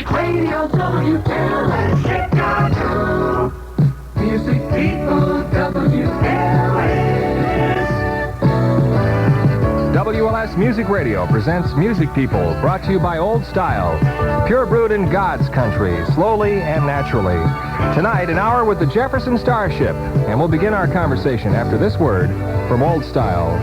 Music Radio WLS Chicago. Music people WLS. WLS Music Radio presents Music People, brought to you by Old Style. Pure brewed in God's country, slowly and naturally. Tonight, an hour with the Jefferson Starship. And we'll begin our conversation after this word from Old Style.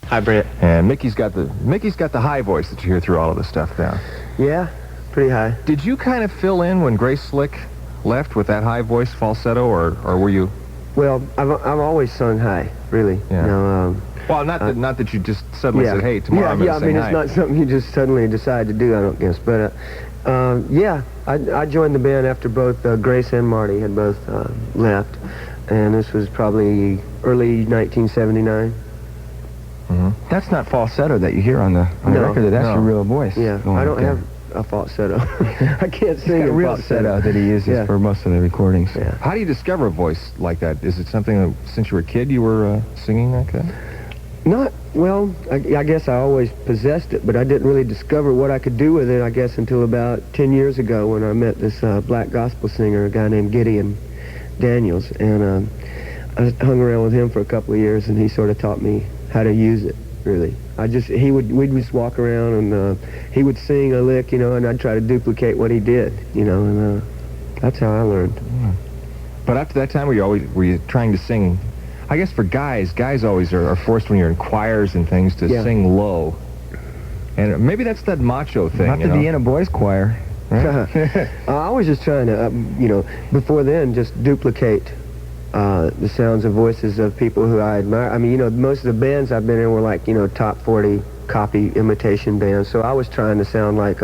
Hi, Brant. And Mickey's got the high voice that you hear through all of this stuff now. Yeah, pretty high. Did you kind of fill in when Grace Slick left with that high voice falsetto, or were you? Well, I've always sung high, really. Yeah. You know, well, not that you just suddenly said, "Hey, tomorrow I'm going to sing high." it's not something you just suddenly decide to do, I don't guess. But yeah, I joined the band after both Grace and Marty had both left, and this was probably early 1979. Mm-hmm. That's not falsetto that you hear on the record. That's your real voice. Yeah, I don't have a falsetto. I can't sing a real falsetto that he uses for most of the recordings. Yeah. How do you discover a voice like that? Is it something that since you were a kid you were singing like that? Not, well, I guess I always possessed it, but I didn't really discover what I could do with it, I guess, until about 10 years ago when I met this black gospel singer, a guy named Gideon Daniels, and I hung around with him for a couple of years, and he sort of taught me how to use it, really. We'd just walk around, and he would sing a lick, you know, and I'd try to duplicate what he did, you know, and that's how I learned. Yeah. But after that time, were you trying to sing? I guess for guys always are forced when you're in choirs and things to sing low. And maybe that's that macho thing, Not the Vienna Boys Choir. Right? I was just trying to, you know, before then, just duplicate the sounds and voices of people who I admire. I mean, you know, most of the bands I've been in were like, you know, top 40 copy imitation bands. So I was trying to sound like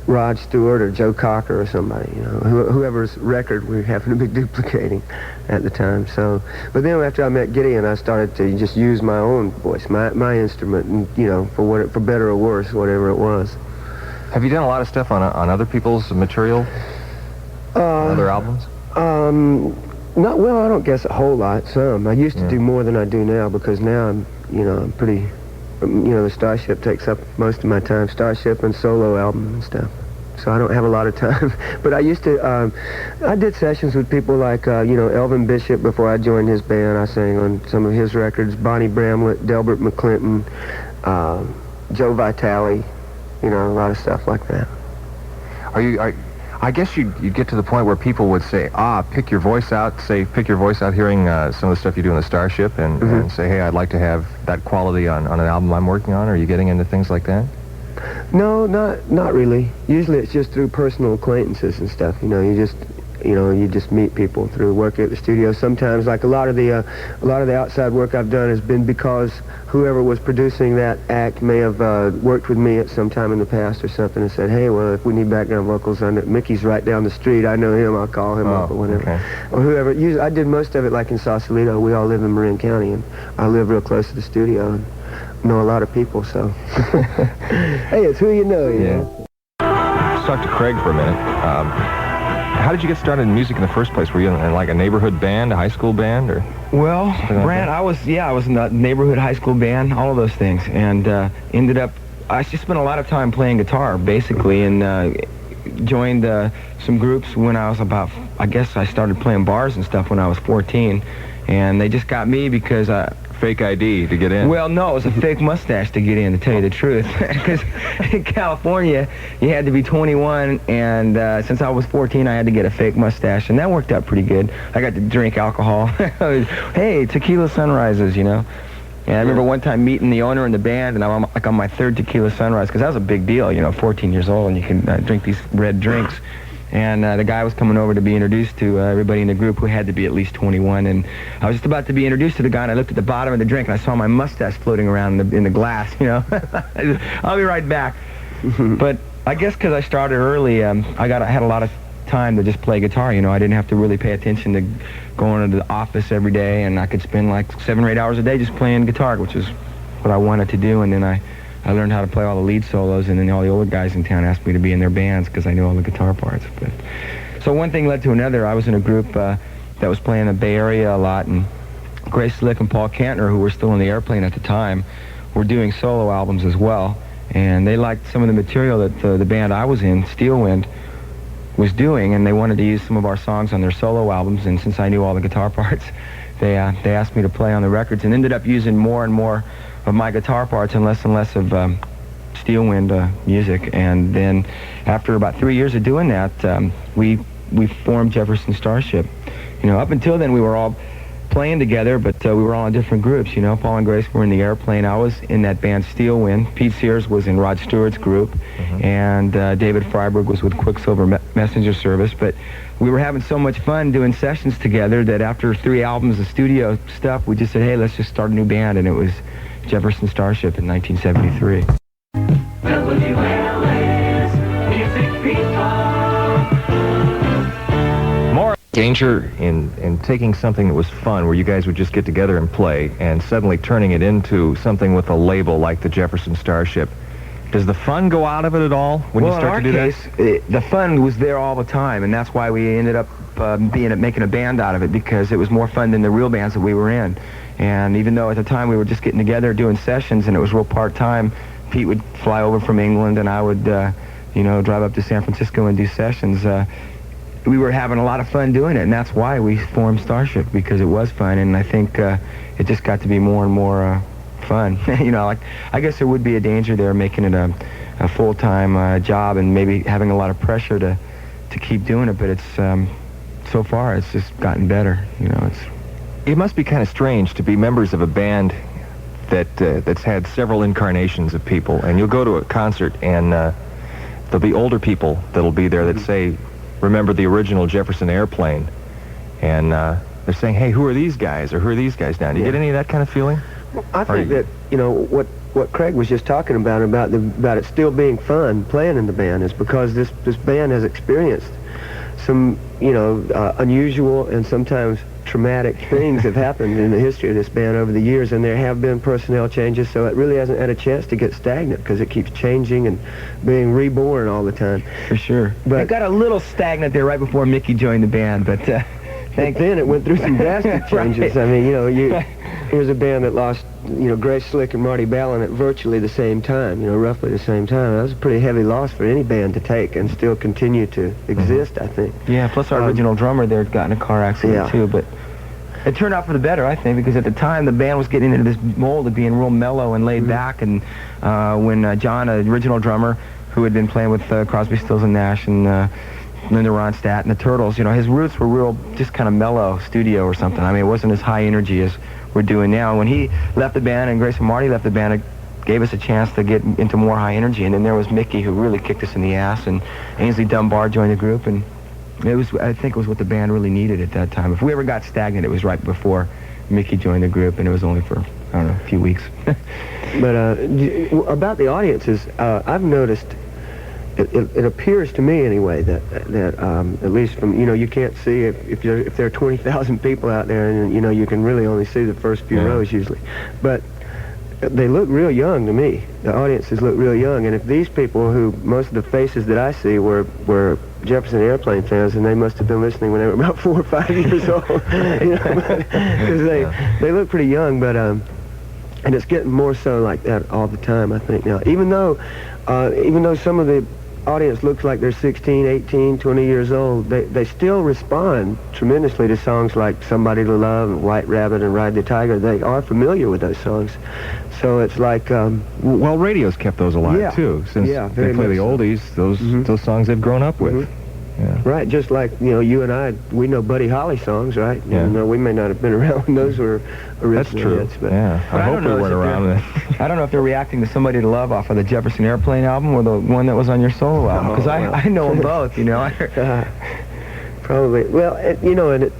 Rod Stewart or Joe Cocker or somebody, you know, whoever's record we happened to be duplicating at the time. So, but then after I met Gideon, I started to just use my own voice, my instrument, and, you know, for better or worse, whatever it was. Have you done a lot of stuff on other people's material? Other albums? Not well. I don't guess a whole lot. Some. I used to do more than I do now because now I'm pretty. You know, the Starship takes up most of my time. Starship and solo album and stuff. So I don't have a lot of time. But I used to. I did sessions with people like you know, Elvin Bishop before I joined his band. I sang on some of his records. Bonnie Bramlett, Delbert McClinton, Joe Vitale. You know, a lot of stuff like that. I guess you'd get to the point where people would say, pick your voice out hearing some of the stuff you do in the Starship and say, hey, I'd like to have that quality on an album I'm working on. Are you getting into things like that? No, not really. Usually it's just through personal acquaintances and stuff. You know, you just meet people through working at the studio. Sometimes, like a lot of the outside work I've done has been because whoever was producing that act may have worked with me at some time in the past or something and said, hey, well, if we need background vocals on it, Mickey's right down the street. I know him. I'll call him up or whatever. Okay. Or whoever. Usually, I did most of it like in Sausalito. We all live in Marin County, and I live real close to the studio and know a lot of people, so. Hey, it's who you know, you know. Let's talk to Craig for a minute. How did you get started in music in the first place? Were you in like a neighborhood band, a high school band, or? Well, Brant, I was in a neighborhood high school band, all of those things, and ended up. I just spent a lot of time playing guitar, basically, and joined some groups when I was about. I guess I started playing bars and stuff when I was 14, and they just got me because fake ID to get in? Well, no, it was a fake mustache to get in, to tell you the truth. Because in California, you had to be 21, and since I was 14, I had to get a fake mustache, and that worked out pretty good. I got to drink alcohol. Hey, tequila sunrises, you know. And I remember one time meeting the owner in the band, and I'm like on my third tequila sunrise, because that was a big deal, you know, 14 years old, and you can drink these red drinks. And the guy was coming over to be introduced to everybody in the group who had to be at least 21. And I was just about to be introduced to the guy, and I looked at the bottom of the drink, and I saw my mustache floating around in the glass, you know. I'll be right back. But I guess because I started early, I had a lot of time to just play guitar, you know. I didn't have to really pay attention to going to the office every day, and I could spend like 7 or 8 hours a day just playing guitar, which is what I wanted to do. And then I learned how to play all the lead solos, and then all the older guys in town asked me to be in their bands because I knew all the guitar parts. But so one thing led to another. I was in a group that was playing the Bay Area a lot, and Grace Slick and Paul Kantner, who were still in the Airplane at the time, were doing solo albums as well. and they liked some of the material that the band I was in, Steel Wind, was doing, and they wanted to use some of our songs on their solo albums. And since I knew all the guitar parts, they asked me to play on the records, and ended up using more and more of my guitar parts and less of Steel Wind music. And then after about 3 years of doing that, we formed Jefferson Starship. You know, up until then we were all playing together, but we were all in different groups. You know, Paul and Grace were in the Airplane. I was in that band Steel Wind. Pete Sears was in Rod Stewart's group, and David Freiberg was with Quicksilver Messenger Service. But we were having so much fun doing sessions together that after 3 albums of studio stuff, we just said, hey, let's just start a new band, and it was Jefferson Starship in 1973. WLS, music people. More danger in taking something that was fun, where you guys would just get together and play, and suddenly turning it into something with a label like the Jefferson Starship. Does the fun go out of it at all when you start to do this? The fun was there all the time, and that's why we ended up making a band out of it, because it was more fun than the real bands that we were in. And even though at the time we were just getting together doing sessions and it was real part-time, Pete would fly over from England and I would, drive up to San Francisco and do sessions. We were having a lot of fun doing it, and that's why we formed Starship, because it was fun, and I think it just got to be more and more fun. I guess there would be a danger there making it a full-time job and maybe having a lot of pressure to keep doing it, but it's so far it's just gotten better. It must be kind of strange to be members of a band that's had several incarnations of people, and you'll go to a concert and there'll be older people that'll be there that say, remember the original Jefferson Airplane, and they're saying, hey, who are these guys, or who are these guys now? Do you get any of that kind of feeling? I think that, what Craig was just talking about it still being fun playing in the band, is because this band has experienced some, unusual and sometimes traumatic things have happened in the history of this band over the years, and there have been personnel changes, so it really hasn't had a chance to get stagnant, because it keeps changing and being reborn all the time. For sure. But it got a little stagnant there right before Mickey joined the band, but then it went through some drastic changes. Right. I mean, here's a band that lost, Grace Slick and Marty Ballin at virtually the same time, roughly the same time. That was a pretty heavy loss for any band to take and still continue to exist, I think. Yeah, plus our original drummer there had gotten a car accident too, but it turned out for the better, I think, because at the time the band was getting into this mold of being real mellow and laid back, and when John, the original drummer, who had been playing with Crosby, Stills and Nash and Linda Ronstadt and the Turtles, his roots were real, just kind of mellow studio or something. I mean, it wasn't as high energy as we're doing now. When he left the band and Grace and Marty left the band, it gave us a chance to get into more high energy. And then there was Mickey, who really kicked us in the ass, and Ainsley Dunbar joined the group, and I think it was what the band really needed at that time. If we ever got stagnant, it was right before Mickey joined the group, and it was only for, I don't know, a few weeks. But about the audiences, I've noticed, it appears to me anyway that at least from, you can't see if there are 20,000 people out there, and you can really only see the first few rows usually, but they look real young to me. The audiences look real young, and if these people, who most of the faces that I see were Jefferson Airplane fans, and they must have been listening when they were about 4 or 5 years old, because they look pretty young, but and it's getting more so like that all the time, I think, now. Even though some of the audience looks like they're 16, 18, 20 years old, they still respond tremendously to songs like Somebody to Love and White Rabbit and Ride the Tiger. They are familiar with those songs. So it's like... well, radio's kept those alive, too. Since they play the oldies, those songs they've grown up with. Yeah. Right, just like, you and I, we know Buddy Holly songs, right? Yeah. We may not have been around when those were original That's true. hits, but I hope we weren't around then. I don't know if they're reacting to Somebody to Love off of the Jefferson Airplane album or the one that was on your solo album, because I know them both, Probably. Well, and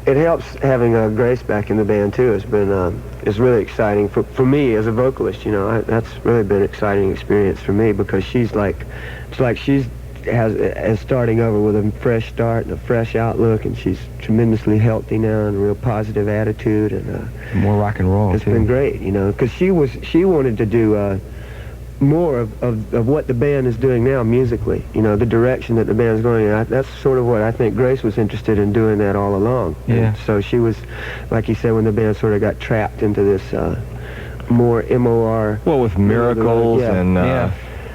it helps having Grace back in the band too. It's really exciting for me as a vocalist. That's really been an exciting experience for me, because she's starting over with a fresh start and a fresh outlook, and she's tremendously healthy now and a real positive attitude, and more rock and roll. It's been great, because she wanted to do more of what the band is doing now musically, the direction that the band's going in. That's sort of what I think Grace was interested in doing that all along. Yeah. And so she was, like you said, when the band sort of got trapped into this more MOR. Well, with Miracles Yeah. and Yeah.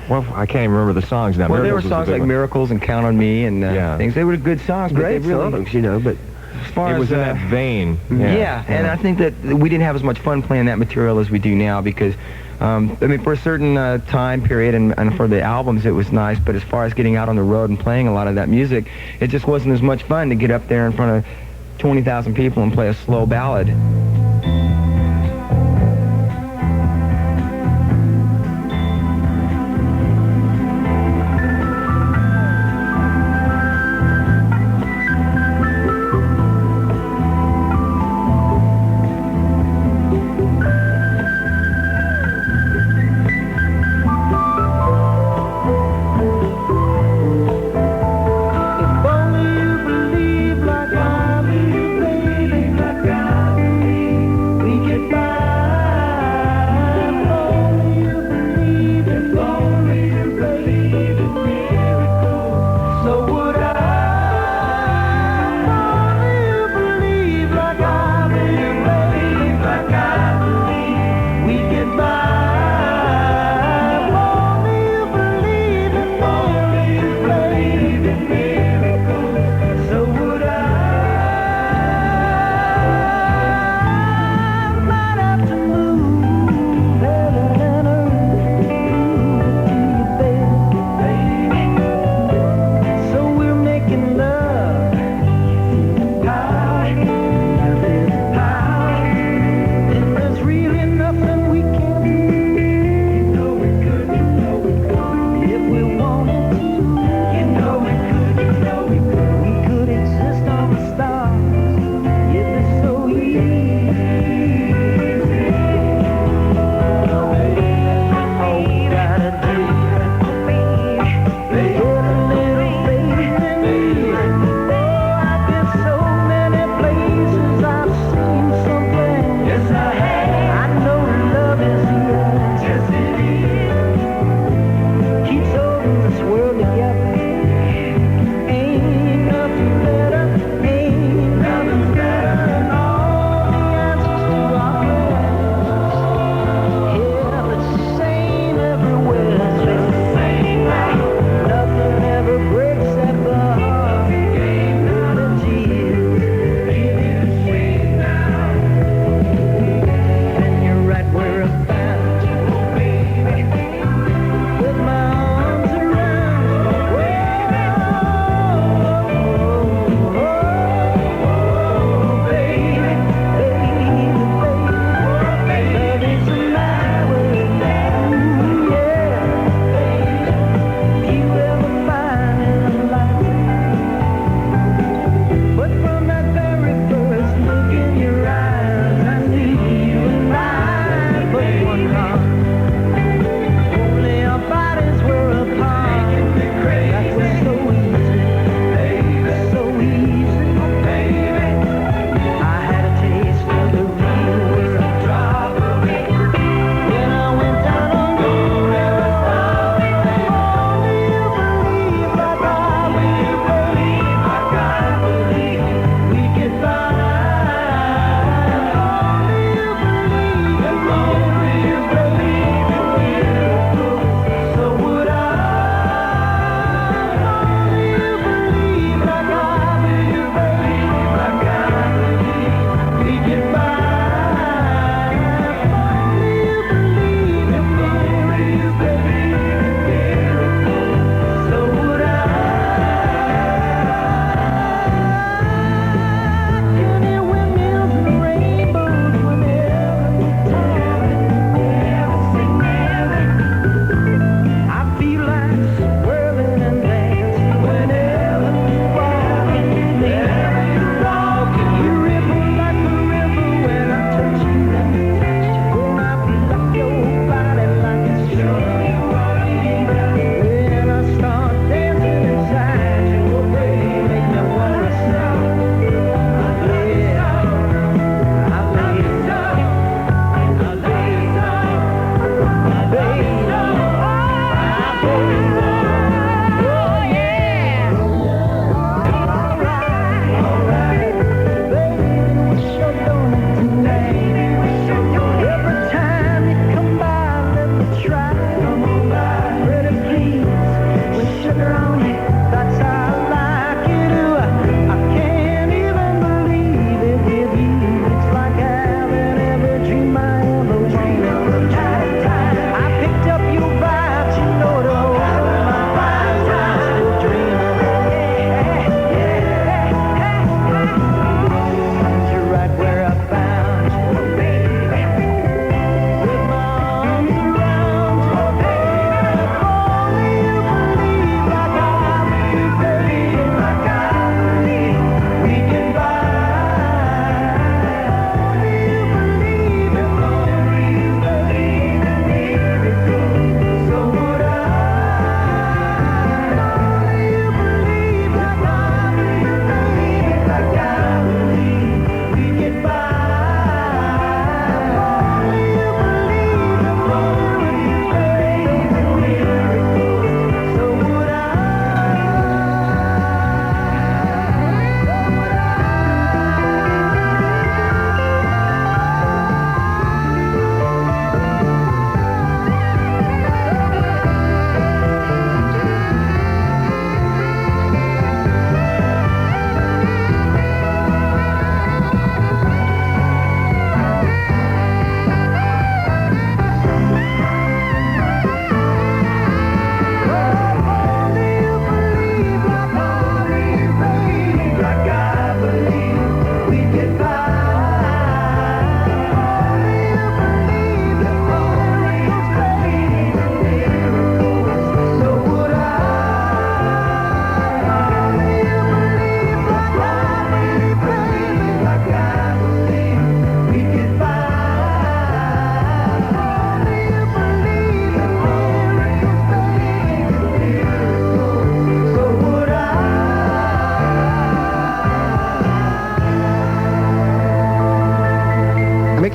well, I can't even remember the songs now. Well, there were Miracles was a songs big like one. Miracles and Count on Me and Yeah. things. They were good songs, but Great they really, songs, you know, but as far It was as in that vein. yeah, and I think that we didn't have as much fun playing that material as we do now because, I mean, for a certain time period and for the albums it was nice, but as far as getting out on the road and playing a lot of that music, it just wasn't as much fun to get up there in front of 20,000 people and play a slow ballad. If only you believe like I believe, like I believe.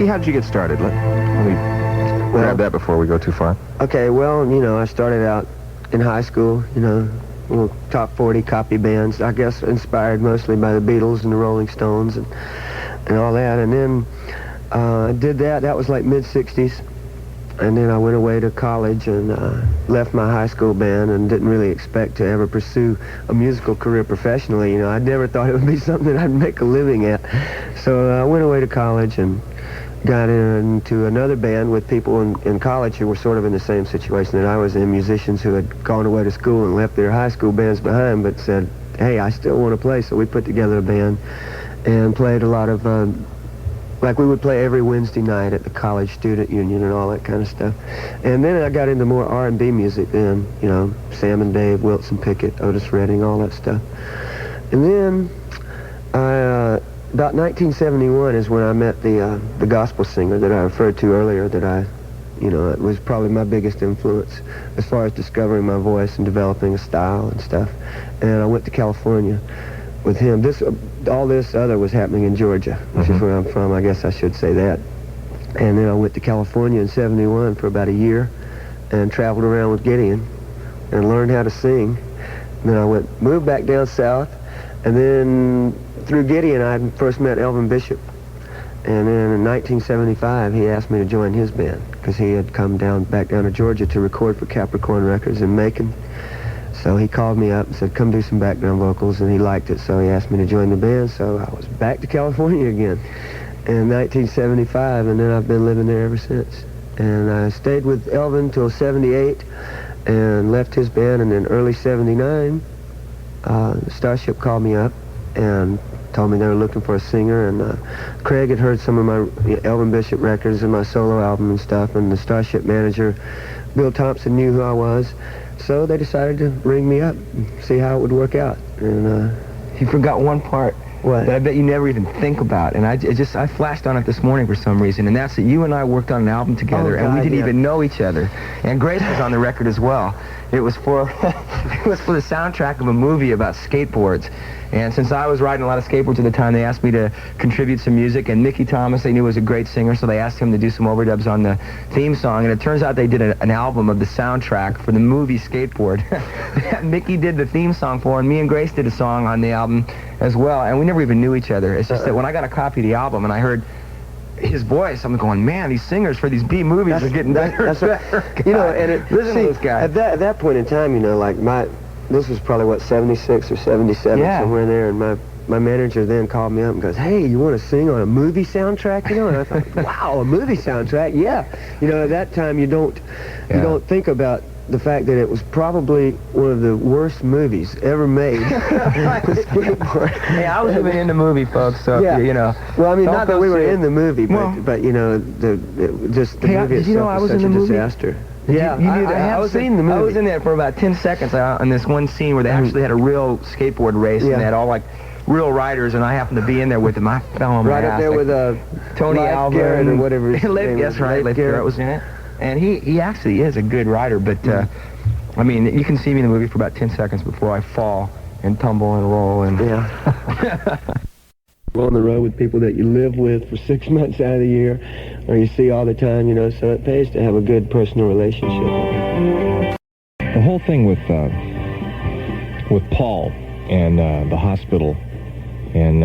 Mickey, how did you get started? Let me grab that before we go too far. Okay, well, you know, I started out in high school, you know, little top 40 copy bands, I guess inspired mostly by the Beatles and the Rolling Stones and all that. And then I did that. That was like mid-60s. And then I went away to college and left my high school band and didn't really expect to ever pursue a musical career professionally. You know, I never thought it would be something that I'd make a living at. So I went away to college and got into another band with people in college who were sort of in the same situation that I was in, musicians who had gone away to school and left their high school bands behind but said, hey, I still want to play. So we put together a band and played a lot of like we would play every Wednesday night at the college student union and all that kind of stuff. And then I got into more R&B music then, you know, Sam and Dave, Wilson Pickett, Otis Redding, all that stuff. And then about 1971 is when I met the gospel singer that I referred to earlier that you know, it was probably my biggest influence as far as discovering my voice and developing a style and stuff. And I went to California with him. All this other was happening in Georgia, which is where I'm from. I guess I should say that. And then I went to California in 71 for about a year and traveled around with Gideon and learned how to sing. And then I moved back down south, and then through Gideon I first met Elvin Bishop. And then in 1975 he asked me to join his band because he had come back down to Georgia to record for Capricorn Records in Macon. So he called me up and said, come do some background vocals, and he liked it, so he asked me to join the band. So I was back to California again in 1975, and then I've been living there ever since. And I stayed with Elvin till 78 and left his band, and then early 79, Starship called me up and told me they were looking for a singer, and Craig had heard some of my Elvin Bishop records and my solo album and stuff, and the Starship manager, Bill Thompson, knew who I was. So they decided to ring me up and see how it would work out. And You forgot one part. What? That I bet you never even think about. And I flashed on it this morning for some reason, and that's that you and I worked on an album together, and we didn't even know each other. And Grace was on the record as well. It was for the soundtrack of a movie about skateboards. And since I was riding a lot of skateboards at the time, they asked me to contribute some music. And Mickey Thomas, they knew was a great singer, so they asked him to do some overdubs on the theme song. And it turns out they did an album of the soundtrack for the movie Skateboard. Mickey did the theme song for, and me and Grace did a song on the album as well. And we never even knew each other. It's just that when I got a copy of the album and I heard his voice, I'm going, man, these singers for these B movies are getting better and better. You know, and listen to those guys. At that point in time, you know, like this was probably, what, 76 or 77, somewhere in there, and my manager then called me up and goes, hey, you want to sing on a movie soundtrack, you know? And I thought, wow, a movie soundtrack, yeah. You know, at that time, you don't think about the fact that it was probably one of the worst movies ever made. Hey, I was even in the movie, folks, so, you know. Well, I mean, not that we were in the movie, but you know, the movie itself was such a disaster. Yeah, I have seen the movie. I was in there for about 10 seconds on this one scene where they actually had a real skateboard race, and they had all, like, real riders, and I happened to be in there with them. I fell on my ass. Right up there with Tony Alvin or whatever his name Yes, right, Leif Garrett was in it. And he actually is a good rider, but, I mean, you can see me in the movie for about 10 seconds before I fall and tumble and roll. And Go on the road with people that you live with for 6 months out of the year, or you see all the time, you know, so it pays to have a good personal relationship. The whole thing with Paul and the hospital, and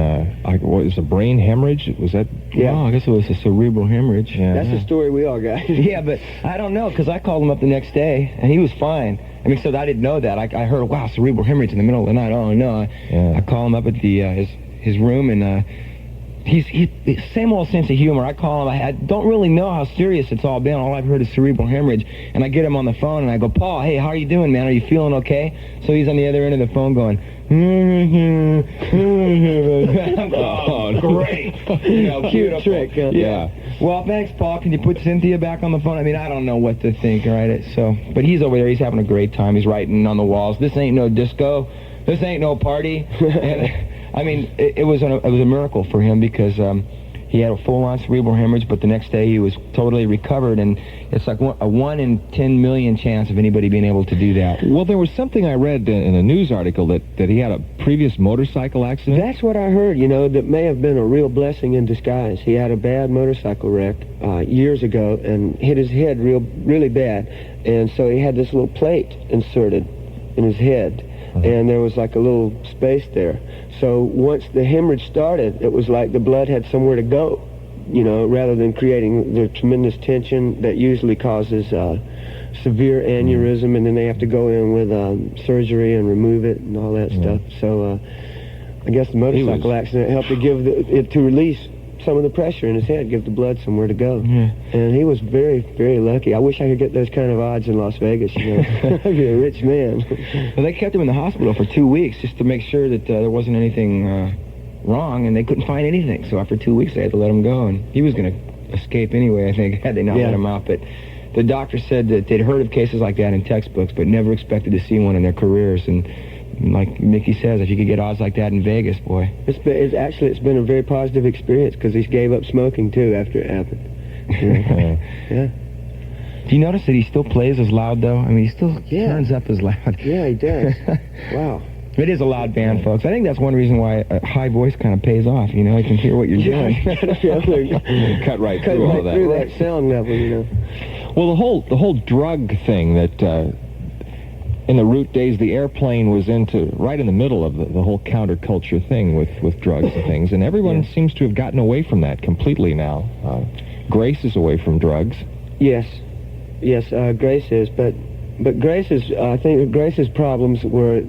what was a brain hemorrhage? Was that? Yeah, I guess it was a cerebral hemorrhage. That's the story we all got. Yeah, but I don't know, because I called him up the next day, and he was fine. I mean, so I didn't know that. I heard, wow, cerebral hemorrhage in the middle of the night. Oh, no. I call him up at the his room, and he's same old sense of humor. I call him. I don't really know how serious it's all been. All I've heard is cerebral hemorrhage. And I get him on the phone, and I go, Paul, hey, how are you doing, man? Are you feeling okay? So he's on the other end of the phone going, oh, great. You know, cute trick. Yeah. Well, thanks, Paul. Can you put Cynthia back on the phone? I mean, I don't know what to think, right? So, but he's over there. He's having a great time. He's writing on the walls. This ain't no disco. This ain't no party. And, I mean, it was a miracle for him because He had a full-on cerebral hemorrhage, but the next day he was totally recovered, and it's like a 1 in 10 million chance of anybody being able to do that. Well, there was something I read in a news article that he had a previous motorcycle accident. That's what I heard, you know, that may have been a real blessing in disguise. He had a bad motorcycle wreck years ago and hit his head really bad, and so he had this little plate inserted in his head, and there was like a little space there. So once the hemorrhage started, it was like the blood had somewhere to go, you know, rather than creating the tremendous tension that usually causes severe aneurysm, and then they have to go in with surgery and remove it and all that stuff. So I guess the motorcycle accident helped to give it to release some of the pressure in his head, give the blood somewhere to go. And he was very, very lucky. I wish I could get those kind of odds in Las Vegas, you know. I'd be a rich man. Well, they kept him in the hospital for 2 weeks just to make sure that there wasn't anything wrong, and they couldn't find anything. So after 2 weeks, they had to let him go, and he was going to escape anyway, I think, had they not let him out. But the doctor said that they'd heard of cases like that in textbooks, but never expected to see one in their careers. And like Mickey says, if you could get odds like that in Vegas, boy. It's been a very positive experience, because he gave up smoking, too, after it happened. Yeah. Do you notice that he still plays as loud, though? I mean, he still turns up as loud. Yeah, he does. Wow. It is a loud band, folks. I think that's one reason why a high voice kind of pays off. You know, you can hear what you're doing. Cut right through all that. Through that sound level, you know. Well, the whole drug thing that in the root days, the airplane was right in the middle of the whole counterculture thing with drugs and things, and everyone seems to have gotten away from that completely now. Grace is away from drugs. Yes, Grace is, but Grace's, I think Grace's problems were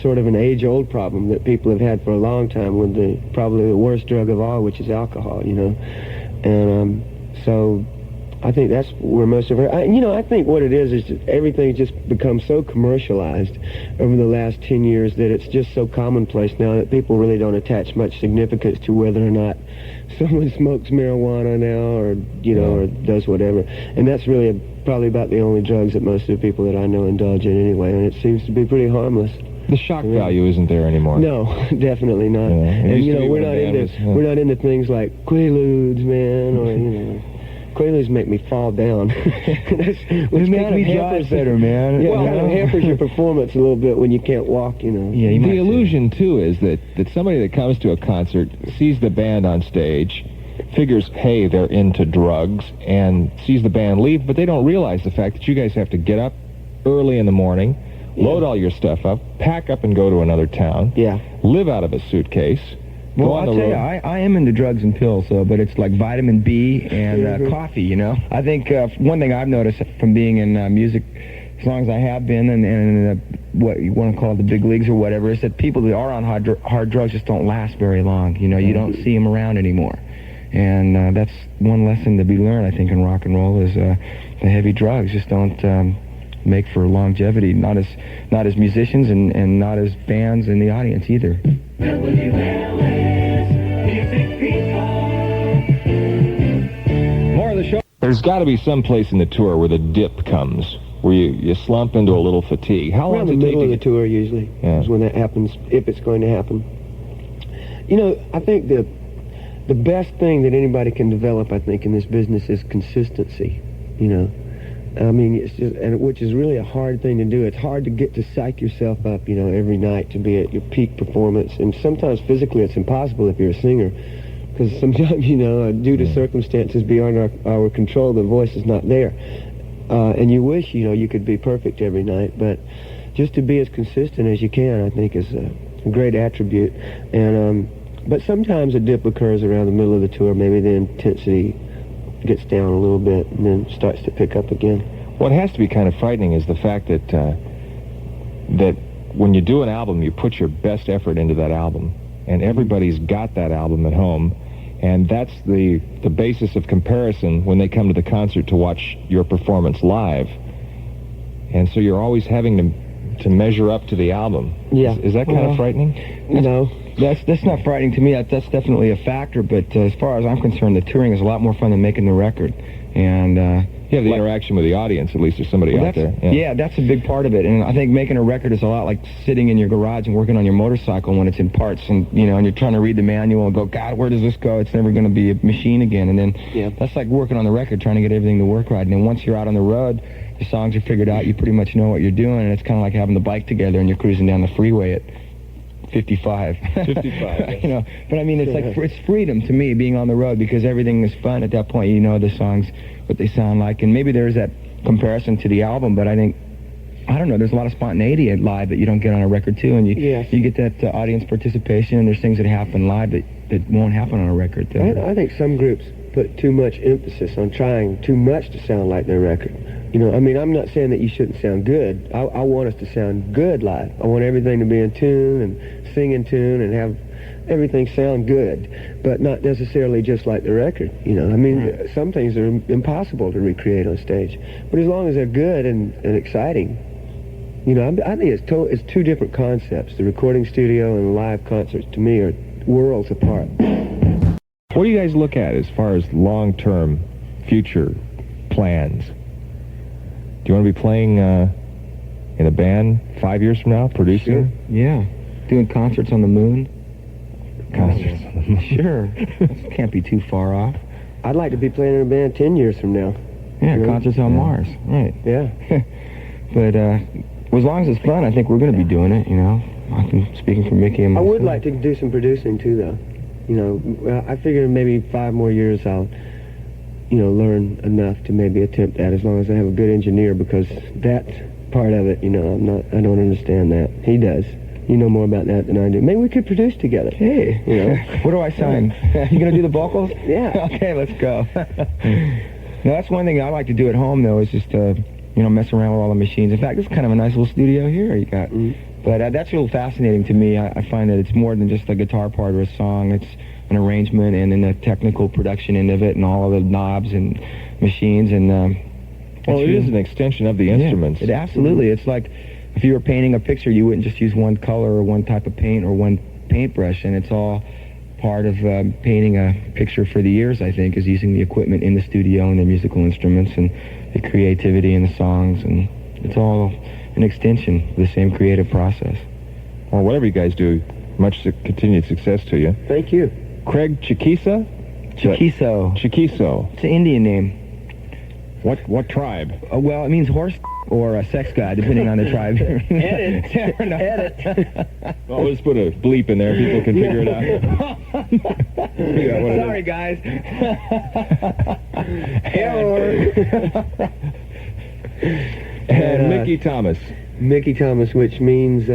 sort of an age-old problem that people have had for a long time, with probably the worst drug of all, which is alcohol, you know, and so I think that's where most of her... I think what it is just everything's just become so commercialized over the last 10 years that it's just so commonplace now that people really don't attach much significance to whether or not someone smokes marijuana now, or, you know, or does whatever. And that's really probably about the only drugs that most of the people that I know indulge in anyway, and it seems to be pretty harmless. The shock value isn't there anymore. No, definitely not. And, you know, we're not into things like Quaaludes, man, or, you know... Quaaludes make me fall down. Which make me drive better, man. Yeah, well, it kind of hampers your performance a little bit when you can't walk, you know. Yeah, the illusion, too, is that somebody that comes to a concert sees the band on stage, figures, hey, they're into drugs, and sees the band leave, but they don't realize the fact that you guys have to get up early in the morning, load all your stuff up, pack up and go to another town, live out of a suitcase. Well, I'll tell you, I am into drugs and pills, but it's like vitamin B and coffee, you know. I think one thing I've noticed from being in music, as long as I have been, and what you want to call it, the big leagues or whatever, is that people that are on hard drugs just don't last very long. You know, you don't see them around anymore. And that's one lesson to be learned, I think, in rock and roll, is the heavy drugs just don't make for longevity, not as musicians and not as bands in the audience either. WLS, music people. More of the show. There's got to be some place in the tour where the dip comes, where you slump into a little fatigue. How long does it take? Around the middle of the tour, usually, is when that happens, if it's going to happen. You know, I think the best thing that anybody can develop, I think, in this business is consistency, you know. I mean, it's just, which is really a hard thing to do. It's hard to get to psych yourself up, you know, every night to be at your peak performance. And sometimes physically it's impossible if you're a singer, because sometimes, you know, due to circumstances beyond our control, the voice is not there. And you wish, you know, you could be perfect every night. But just to be as consistent as you can, I think, is a great attribute. And but sometimes a dip occurs around the middle of the tour. Maybe the intensity gets down a little bit and then starts to pick up again. What has to be kind of frightening is the fact that that when you do an album, you put your best effort into that album, and everybody's got that album at home, and that's the basis of comparison when they come to the concert to watch your performance live. And so you're always having to measure up to the album. Yeah. Is that kind of frightening? No. That's not frightening to me. That's definitely a factor, but as far as I'm concerned, the touring is a lot more fun than making the record. And You have the interaction with the audience, at least there's somebody out there. Yeah, that's a big part of it. And I think making a record is a lot like sitting in your garage and working on your motorcycle when it's in parts, and you know, and you're trying to read the manual and go, God, where does this go? It's never going to be a machine again. And then that's like working on the record, trying to get everything to work right. And then once you're out on the road, the songs are figured out, you pretty much know what you're doing, and it's kind of like having the bike together and you're cruising down the freeway at 55. 55. You know, but I mean, it's like it's freedom to me being on the road, because everything is fun at that point. You know the songs, what they sound like, and maybe there's that comparison to the album. But I think, I don't know, there's a lot of spontaneity at live that you don't get on a record too, and you get that audience participation. And there's things that happen live that won't happen on a record. I think some groups put too much emphasis on trying too much to sound like their record. You know, I mean, I'm not saying that you shouldn't sound good. I want us to sound good live. I want everything to be in tune and sing in tune and have everything sound good, but not necessarily just like the record. You know, I mean, some things are impossible to recreate on stage, but as long as they're good and exciting, you know, I think it's two different concepts. The recording studio and live concerts, to me, are worlds apart. What do you guys look at as far as long-term future plans? Do you want to be playing in a band 5 years from now, producing? Sure. Yeah. Doing concerts on the moon? Concerts on the moon. Sure. That can't be too far off. I'd like to be playing in a band 10 years from now. Yeah, concerts on Mars. Right. Yeah. But as long as it's fun, I think we're going to be doing it, you know. I'm speaking for Mickey and myself. I would like to do some producing, too, though. You know, I figure maybe 5 more years I'll, you know, learn enough to maybe attempt that, as long as I have a good engineer, because that part of it, you know, I don't understand that. He does. You know more about that than I do. Maybe we could produce together. Hey, you know. What do I sign? You gonna do the vocals? Yeah. Okay, let's go. Now, that's one thing I like to do at home, though, is just you know, mess around with all the machines. In fact, it's kind of a nice little studio here you got. But that's real fascinating to me. I find that it's more than just a guitar part or a song. It's an arrangement and then the technical production end of it and all of the knobs and machines. And well, it is an extension of the instruments. It absolutely. It's like if you were painting a picture, you wouldn't just use one color or one type of paint or one paintbrush, and it's all part of painting a picture for the ears, I think, is using the equipment in the studio and the musical instruments and the creativity in the songs, and it's all an extension of the same creative process. Well, whatever you guys do, much continued success to you. Thank you. Craig Chiquisa? Chiquiso. Chiquiso. It's an Indian name. What tribe? Well, it means horse or a sex guy, depending on the tribe. Edit. Edit. Well, let's put a bleep in there. People can figure it out. Sorry, guys. And Mickey Thomas. Mickey Thomas, which means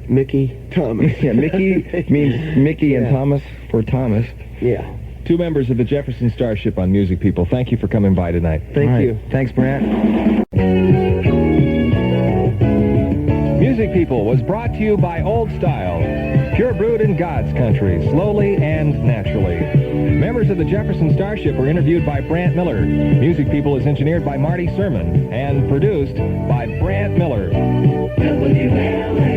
Mickey Thomas. Yeah, Mickey means Mickey and Thomas for Thomas. Yeah. 2 members of the Jefferson Starship on Music People. Thank you for coming by tonight. Thank you. Thanks, Brant. Music People was brought to you by Old Style. Pure brewed in God's country, slowly and naturally. Members of the Jefferson Starship were interviewed by Brant Miller. Music People is engineered by Marty Sermon and produced by Brant Miller. WLS.